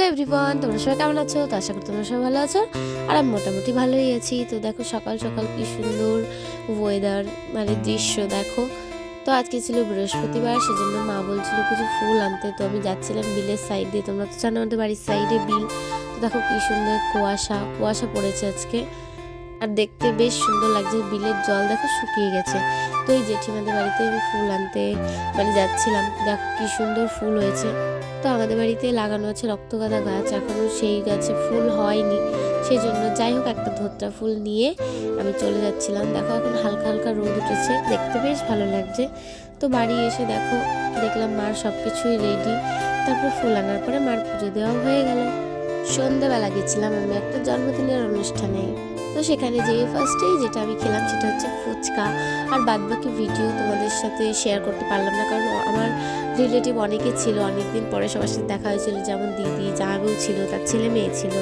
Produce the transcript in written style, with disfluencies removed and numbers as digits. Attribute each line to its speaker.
Speaker 1: Everyone, তোমরা সবাই কেমন আছো? তো আশা করি তোমরা সবাই ভালো আছো। আর আমি মোটামুটি ভালোই আছি। তো দেখো সকাল সকাল কি সুন্দর ওয়েদার, মানে দৃশ্য দেখো। তো আজকে ছিল বৃহস্পতিবার, সেজন্য মা বলছিল কিছু ফুল আনতে। তো আমি যাচ্ছিলাম বিলের সাইড দিয়ে। তোমরা তো জানো আমাদের বাড়ির সাইডে বিল। তো দেখো কি সুন্দর কুয়াশা কুয়াশা পড়েছে আজকে, আর দেখতে বেশ সুন্দর লাগছে। বিলের জল দেখো শুকিয়ে গেছে। তো এই জেঠিমাদের বাড়িতে আমি ফুল আনতে মানে যাচ্ছিলাম। দেখো কি সুন্দর ফুল হয়েছে। তো আমাদের বাড়িতে লাগানো আছে রক্তগাঁদা গাছ, এখনও সেই গাছে ফুল হয়নি, সেই জন্য যাই হোক একটা ধোত্রা ফুল নিয়ে আমি চলে যাচ্ছিলাম। দেখো এখন হালকা হালকা রোদ উঠেছে, দেখতে বেশ ভালো লাগছে। তো বাড়ি এসে দেখো দেখলাম মার সব কিছুই রেডি। তারপর ফুল আনার পরে মার পুজো দেওয়া হয়ে গেল। সন্ধ্যাবেলা গেছিলাম আমি একটা জন্মদিনের অনুষ্ঠানে। তো সেখানে যেয়ে ফার্স্টেই যেটা আমি খেলাম সেটা হচ্ছে ফুচকা। আর বাদবাকি ভিডিও তোমাদের সাথে শেয়ার করতে পারলাম না, কারণ আমার রিলেটিভ অনেকে ছিল, অনেকদিন পরে সবার সাথে দেখা হয়েছিল, যেমন দিদি, জামাইবাবু ছিল, তার ছেলে মেয়ে ছিল।